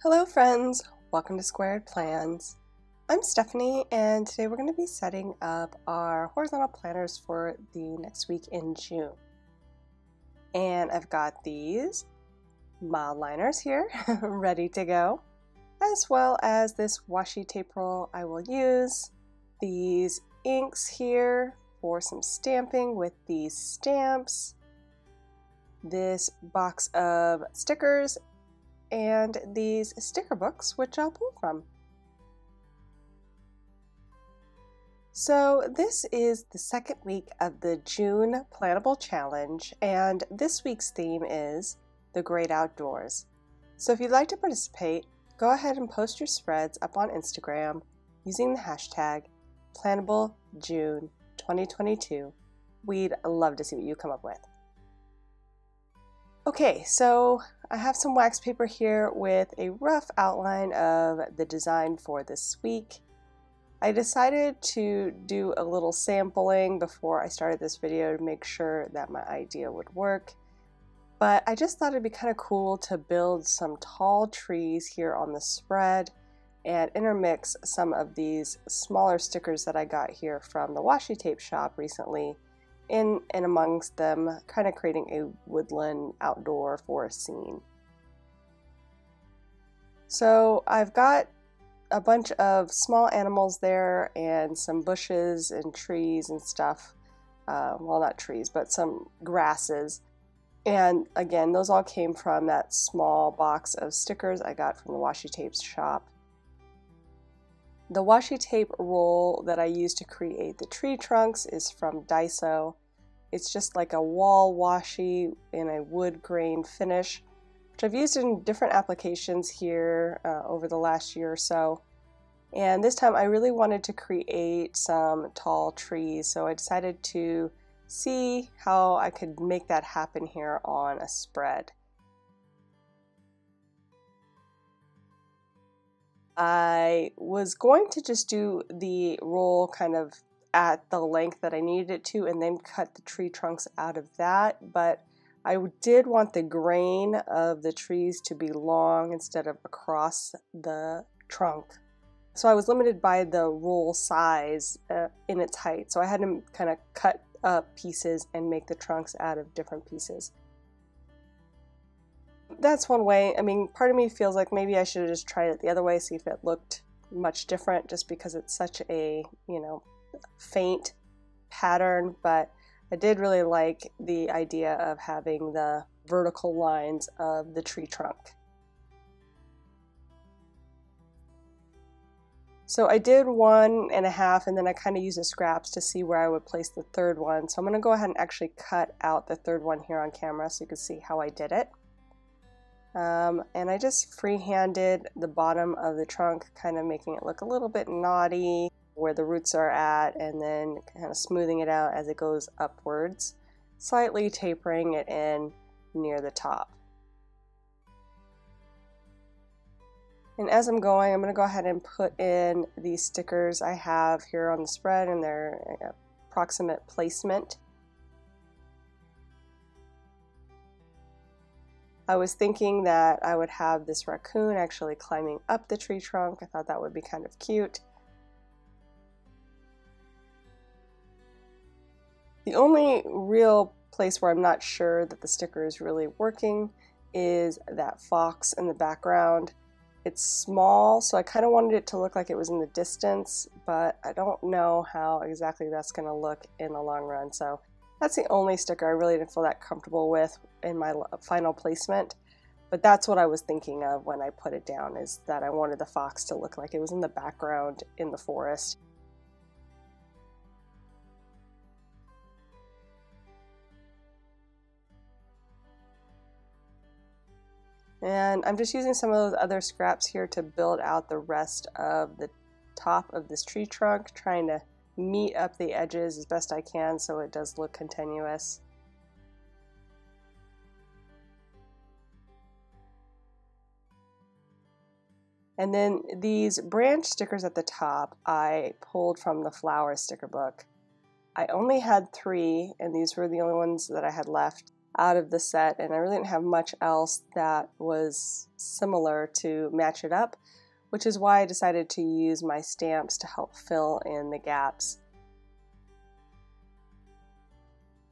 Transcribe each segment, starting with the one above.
Hello friends, welcome to Squared Plans. I'm Stephanie and today we're going to be setting up our horizontal planners for the next week in June. And I've got these mild liners here ready to go, as well as this washi tape roll I will use, these inks here for some stamping with these stamps, this box of stickers, and these sticker books, which I'll pull from. So this is the second week of the June Plannable Challenge, and this week's theme is the great outdoors. So if you'd like to participate, go ahead and post your spreads up on Instagram using the hashtag PlannableJune2022. We'd love to see what you come up with. Okay, so I have some wax paper here with a rough outline of the design for this week. I decided to do a little sampling before I started this video to make sure that my idea would work. But I just thought it'd be kind of cool to build some tall trees here on the spread and intermix some of these smaller stickers that I got here from the washi tape shop recently in and amongst them, kind of creating a woodland outdoor forest scene. So I've got a bunch of small animals there and some bushes and trees and stuff. Well, not trees, but some grasses. And again, those all came from that small box of stickers I got from the washi tape shop. The washi tape roll that I used to create the tree trunks is from Daiso. It's just like a wall washi in a wood grain finish, which I've used in different applications here over the last year or so. And this time I really wanted to create some tall trees, so I decided to see how I could make that happen here on a spread. I was going to just do the roll kind of at the length that I needed it to and then cut the tree trunks out of that, but I did want the grain of the trees to be long instead of across the trunk. So I was limited by the roll size in its height, so I had to kind of cut up pieces and make the trunks out of different pieces. That's one way. I mean, part of me feels like maybe I should have just tried it the other way, see if it looked much different, just because it's such a, faint pattern, but I did really like the idea of having the vertical lines of the tree trunk. So I did 1.5 and then I kind of used the scraps to see where I would place the third one. So I'm going to go ahead and actually cut out the third one here on camera so you can see how I did it. And I just freehanded the bottom of the trunk, kind of making it look a little bit knotty where the roots are at, and then kind of smoothing it out as it goes upwards, slightly tapering it in near the top. And as I'm going to go ahead and put in these stickers I have here on the spread and their approximate placement. I was thinking that I would have this raccoon actually climbing up the tree trunk. I thought that would be kind of cute. The only real place where I'm not sure that the sticker is really working is that fox in the background. It's small, so I kind of wanted it to look like it was in the distance, but I don't know how exactly that's going to look in the long run. So that's the only sticker I really didn't feel that comfortable with in my final placement. But that's what I was thinking of when I put it down, is that I wanted the fox to look like it was in the background in the forest. And I'm just using some of those other scraps here to build out the rest of the top of this tree trunk, trying to meet up the edges as best I can so it does look continuous. And then these branch stickers at the top I pulled from the flower sticker book. I only had 3, and these were the only ones that I had left. out of the set, and I really didn't have much else that was similar to match it up, which is why I decided to use my stamps to help fill in the gaps.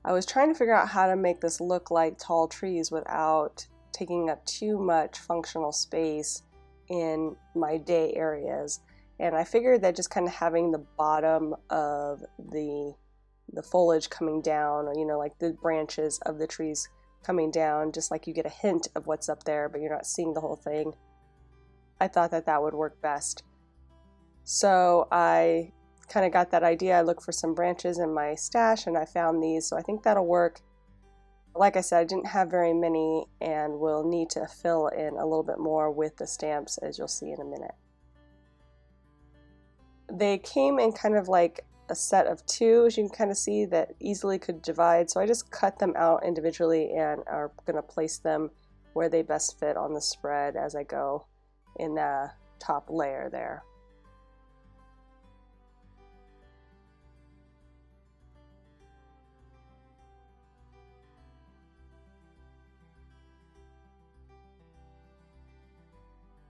I was trying to figure out how to make this look like tall trees without taking up too much functional space in my day areas, and I figured that just kind of having the bottom of the foliage coming down, or like the branches of the trees coming down, just like you get a hint of what's up there but you're not seeing the whole thing, I thought that that would work best. So I kind of got that idea. I looked for some branches in my stash and I found these, so I think that'll work. Like I said, I didn't have very many and will need to fill in a little bit more with the stamps, as you'll see in a minute. They came in kind of like a set of two, as you can kind of see, that easily could divide, so I just cut them out individually and are going to place them where they best fit on the spread as I go in the top layer there.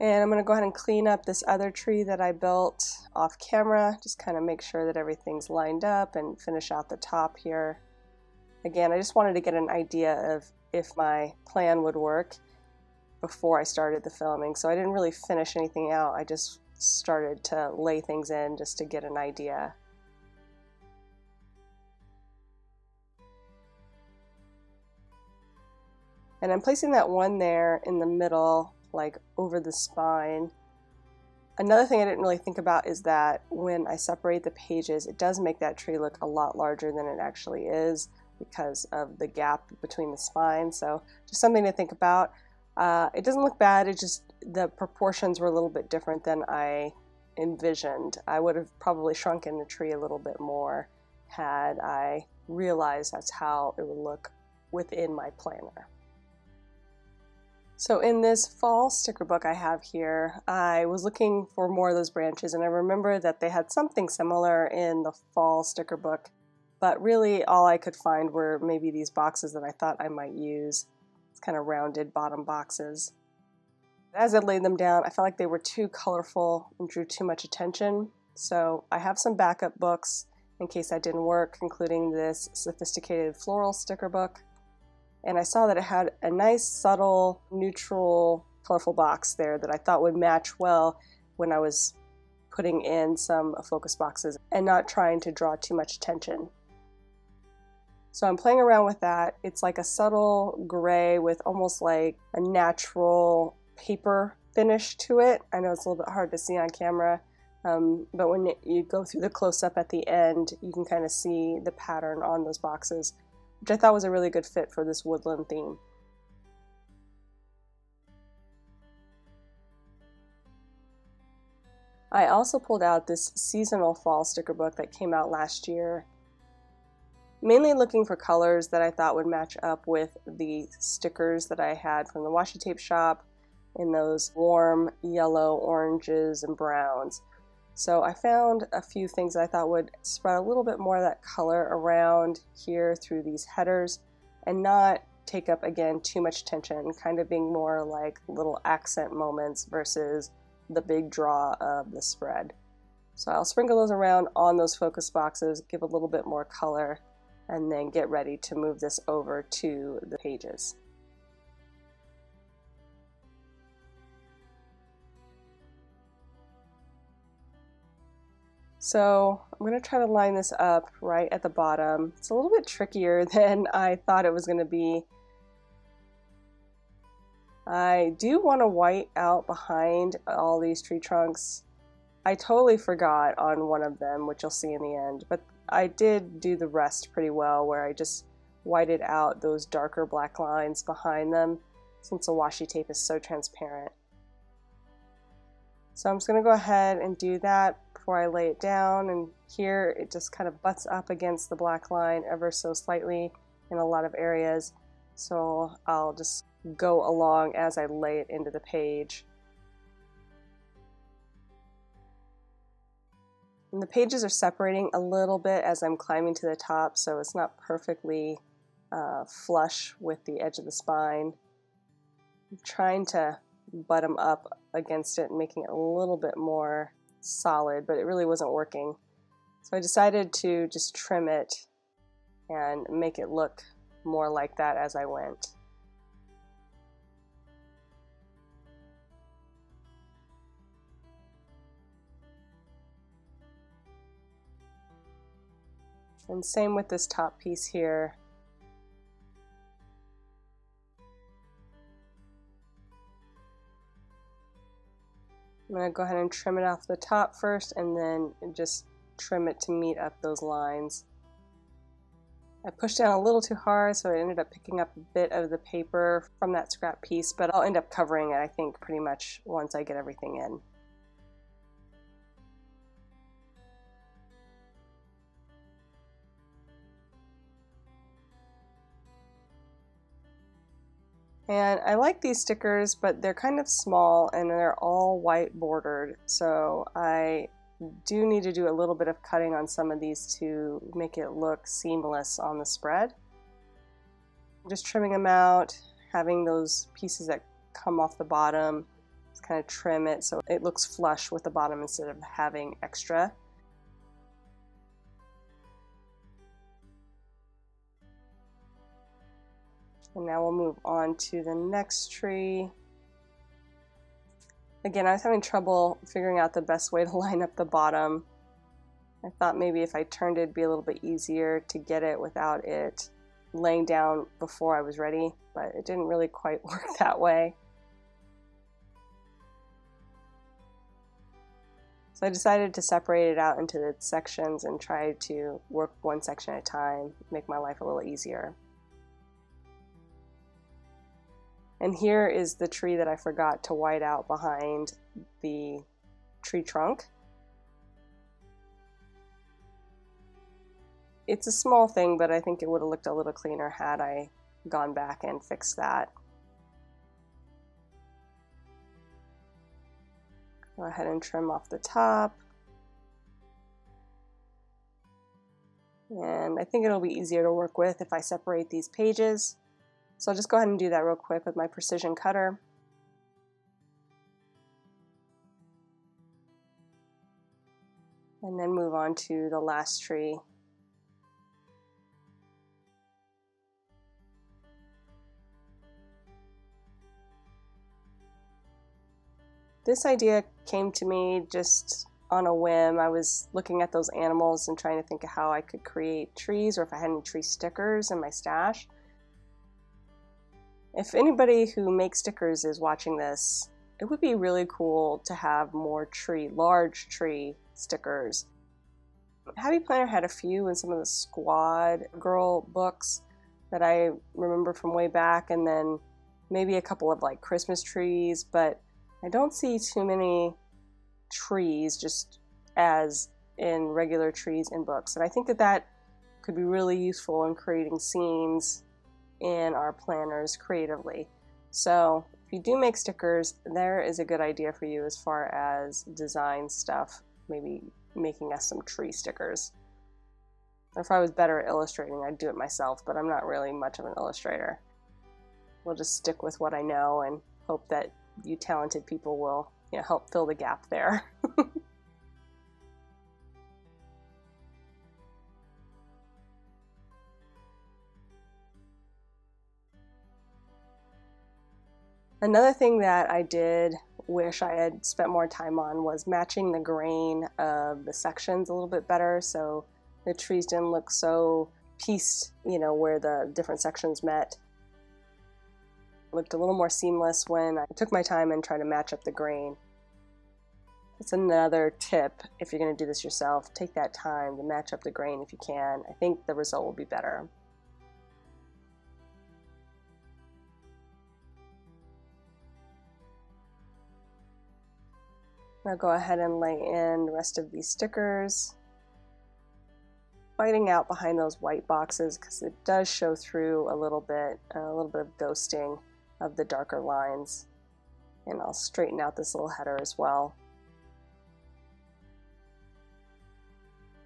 And I'm going to go ahead and clean up this other tree that I built off camera, just kind of make sure that everything's lined up and finish out the top here. Again, I just wanted to get an idea of if my plan would work before I started the filming, so I didn't really finish anything out. I just started to lay things in just to get an idea. And I'm placing that one there in the middle, like over the spine. Another thing I didn't really think about is that when I separate the pages, it does make that tree look a lot larger than it actually is because of the gap between the spine. So just something to think about. It doesn't look bad, it just, the proportions were a little bit different than I envisioned. I would have probably shrunken the tree a little bit more had I realized that's how it would look within my planner. So in this fall sticker book I have here, I was looking for more of those branches, and I remember that they had something similar in the fall sticker book, but really all I could find were maybe these boxes that I thought I might use. It's kind of rounded bottom boxes. As I laid them down, I felt like they were too colorful and drew too much attention, so I have some backup books in case that didn't work, including this sophisticated floral sticker book. And I saw that it had a nice, subtle, neutral, colorful box there that I thought would match well when I was putting in some focus boxes and not trying to draw too much attention. So I'm playing around with that. It's like a subtle gray with almost like a natural paper finish to it. I know it's a little bit hard to see on camera, but when you go through the close-up at the end, you can kind of see the pattern on those boxes, which I thought was a really good fit for this woodland theme. I also pulled out this seasonal fall sticker book that came out last year, mainly looking for colors that I thought would match up with the stickers that I had from the washi tape shop in those warm yellow, oranges, and browns. So I found a few things that I thought would spread a little bit more of that color around here through these headers and not take up, again, too much attention, kind of being more like little accent moments versus the big draw of the spread. So I'll sprinkle those around on those focus boxes, give a little bit more color, and then get ready to move this over to the pages. So I'm going to try to line this up right at the bottom. It's a little bit trickier than I thought it was going to be. I do want to white out behind all these tree trunks. I totally forgot on one of them, which you'll see in the end, but I did do the rest pretty well, where I just whited out those darker black lines behind them since the washi tape is so transparent. So I'm just going to go ahead and do that before I lay it down, and here it just kind of butts up against the black line ever so slightly in a lot of areas, so I'll just go along as I lay it into the page. And the pages are separating a little bit as I'm climbing to the top, so it's not perfectly flush with the edge of the spine. I'm trying to butt them up against it and making it a little bit more solid, but it really wasn't working. So I decided to just trim it and make it look more like that as I went. And same with this top piece here. I'm going to go ahead and trim it off the top first and then just trim it to meet up those lines. I pushed down a little too hard, so I ended up picking up a bit of the paper from that scrap piece, but I'll end up covering it, I think, pretty much once I get everything in. And I like these stickers, but they're kind of small and they're all white bordered, so I do need to do a little bit of cutting on some of these to make it look seamless on the spread. I'm just trimming them out, having those pieces that come off the bottom, just kind of trim it so it looks flush with the bottom instead of having extra. And now we'll move on to the next tree. Again, I was having trouble figuring out the best way to line up the bottom. I thought maybe if I turned it, it'd be a little bit easier to get it without it laying down before I was ready, but it didn't really quite work that way. So I decided to separate it out into its sections and try to work one section at a time, make my life a little easier. And here is the tree that I forgot to white out behind the tree trunk. It's a small thing, but I think it would have looked a little cleaner had I gone back and fixed that. Go ahead and trim off the top. And I think it'll be easier to work with if I separate these pages. So I'll just go ahead and do that real quick with my precision cutter. And then move on to the last tree. This idea came to me just on a whim. I was looking at those animals and trying to think of how I could create trees, or if I had any tree stickers in my stash. If anybody who makes stickers is watching this, it would be really cool to have more large tree stickers. Happy Planner had a few in some of the Squad Girl books that I remember from way back, and then maybe a couple of like Christmas trees, but I don't see too many trees just as in regular trees in books. And I think that that could be really useful in creating scenes in our planners creatively. So if you do make stickers, there is a good idea for you as far as design stuff, maybe making us some tree stickers. If I was better at illustrating, I'd do it myself, but I'm not really much of an illustrator. We'll just stick with what I know and hope that you talented people will, help fill the gap there. Another thing that I did wish I had spent more time on was matching the grain of the sections a little bit better, so the trees didn't look so pieced, where the different sections met. It looked a little more seamless when I took my time and tried to match up the grain. That's another tip if you're going to do this yourself. Take that time to match up the grain if you can. I think the result will be better. Now go ahead and lay in the rest of these stickers, whiting out behind those white boxes because it does show through a little bit of ghosting of the darker lines. And I'll straighten out this little header as well.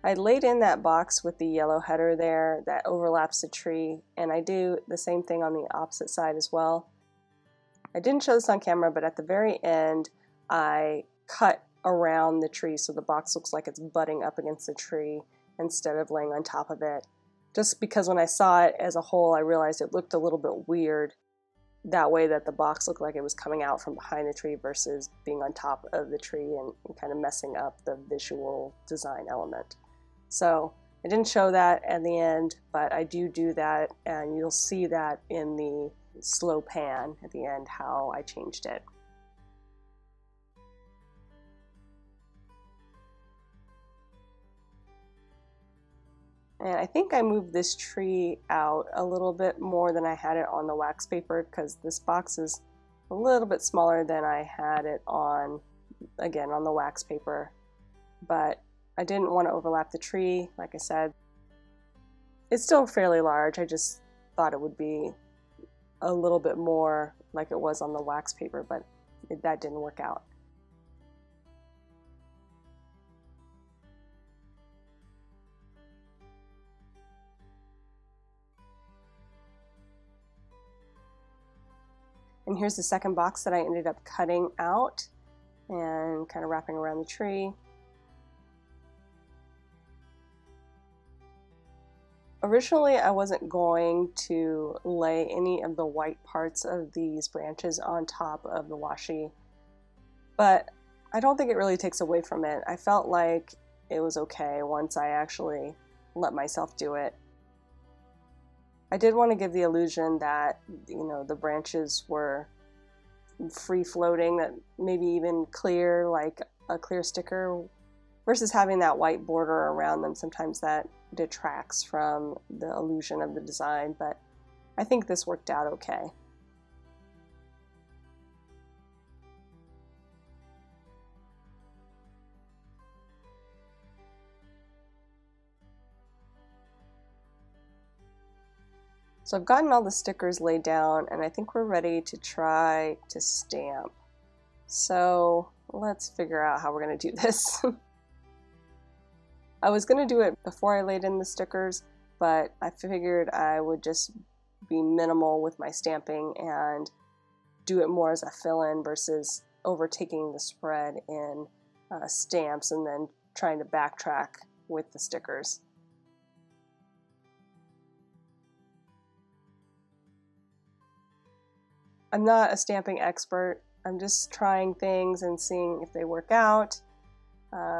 I laid in that box with the yellow header there that overlaps the tree, and I do the same thing on the opposite side as well. I didn't show this on camera, but at the very end I cut around the tree so the box looks like it's butting up against the tree instead of laying on top of it. Just because when I saw it as a whole, I realized it looked a little bit weird that way, that the box looked like it was coming out from behind the tree versus being on top of the tree and kind of messing up the visual design element. So I didn't show that at the end, but I do that, and you'll see that in the slow pan at the end how I changed it. And I think I moved this tree out a little bit more than I had it on the wax paper, because this box is a little bit smaller than I had it on, again, on the wax paper. But I didn't want to overlap the tree, like I said. It's still fairly large, I just thought it would be a little bit more like it was on the wax paper, but that didn't work out. And here's the second box that I ended up cutting out and kind of wrapping around the tree. Originally, I wasn't going to lay any of the white parts of these branches on top of the washi, but I don't think it really takes away from it. I felt like it was okay once I actually let myself do it. I did want to give the illusion that, you know, the branches were free floating, that maybe even clear, like a clear sticker, versus having that white border around them. Sometimes that detracts from the illusion of the design, but I think this worked out okay. So I've gotten all the stickers laid down, and I think we're ready to try to stamp. So let's figure out how we're going to do this. I was going to do it before I laid in the stickers, but I figured I would just be minimal with my stamping and do it more as a fill-in versus overtaking the spread in stamps and then trying to backtrack with the stickers. I'm not a stamping expert. I'm just trying things and seeing if they work out.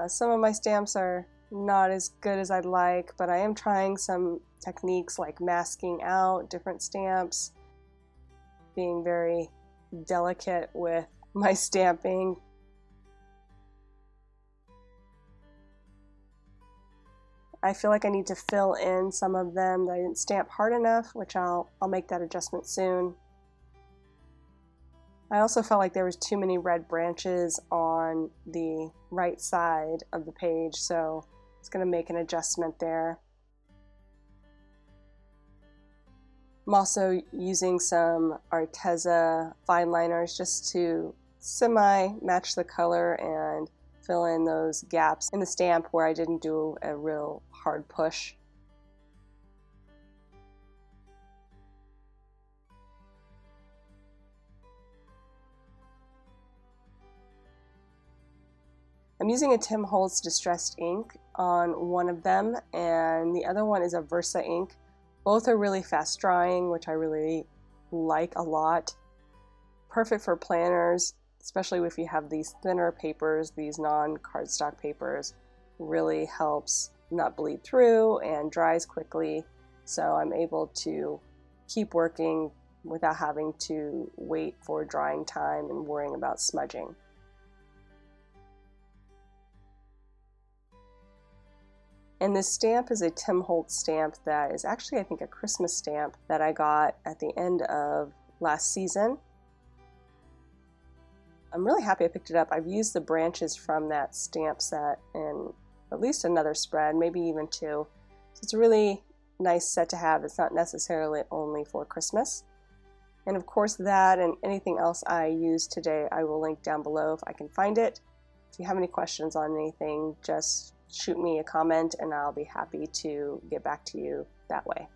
Some of my stamps are not as good as I'd like, but I am trying some techniques like masking out different stamps, being very delicate with my stamping. I feel like I need to fill in some of them that I didn't stamp hard enough, which I'll make that adjustment soon. I also felt like there was too many red branches on the right side of the page, so it's going to make an adjustment there. I'm also using some Arteza fine liners just to semi-match the color and fill in those gaps in the stamp where I didn't do a real hard push. I'm using a Tim Holtz distressed ink on one of them, and the other one is a Versa ink. Both are really fast drying, which I really like a lot. Perfect for planners, especially if you have these thinner papers, these non-cardstock papers. Really helps not bleed through and dries quickly, so I'm able to keep working without having to wait for drying time and worrying about smudging. And this stamp is a Tim Holtz stamp that is actually, I think, a Christmas stamp that I got at the end of last season. I'm really happy I picked it up. I've used the branches from that stamp set in at least another spread, maybe even two. So it's a really nice set to have. It's not necessarily only for Christmas. And of course, that and anything else I used today I will link down below if I can find it. If you have any questions on anything, just shoot me a comment and I'll be happy to get back to you that way.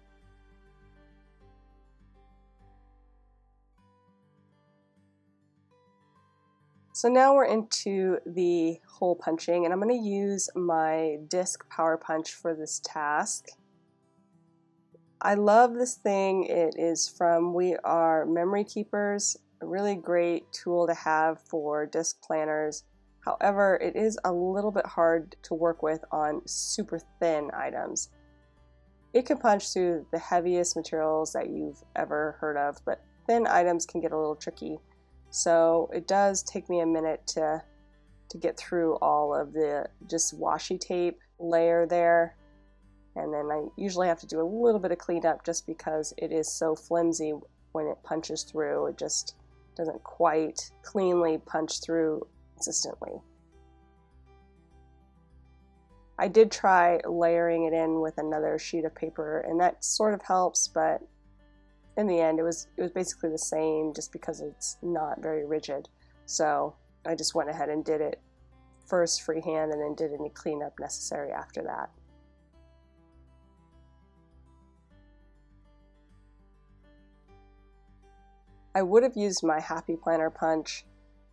So now we're into the hole punching, and I'm going to use my disc power punch for this task. I love this thing. It is from We Are Memory Keepers, a really great tool to have for disc planners. However, it is a little bit hard to work with on super thin items. It can punch through the heaviest materials that you've ever heard of, but thin items can get a little tricky. So it does take me a minute to get through all of the just washi tape layer there. And then I usually have to do a little bit of cleanup just because it is so flimsy when it punches through. It just doesn't quite cleanly punch through consistently. I did try layering it in with another sheet of paper, and that sort of helps, but in the end, it was basically the same just because it's not very rigid. So I just went ahead and did it first freehand and then did any cleanup necessary after that. I would have used my Happy Planner punch,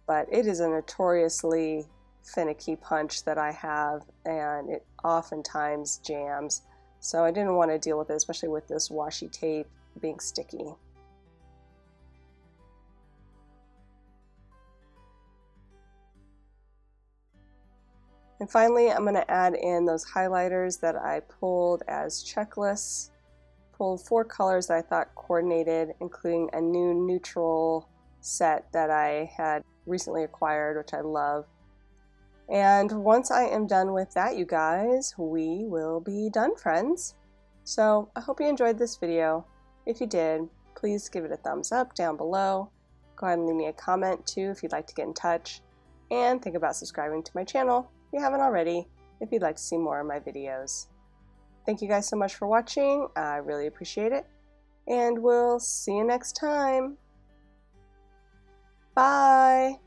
but it is a notoriously finicky punch that I have, and it oftentimes jams. So I didn't want to deal with it, especially with this washi tape being sticky. And finally, I'm going to add in those highlighters that I pulled as checklists. Pulled 4 colors that I thought coordinated, including a new neutral set that I had recently acquired, which I love. And once I am done with that, you guys, we will be done, friends. So I hope you enjoyed this video. If you did, please give it a thumbs up down below. Go ahead and leave me a comment too if you'd like to get in touch. And think about subscribing to my channel if you haven't already, if you'd like to see more of my videos. Thank you guys so much for watching. I really appreciate it. And we'll see you next time. Bye!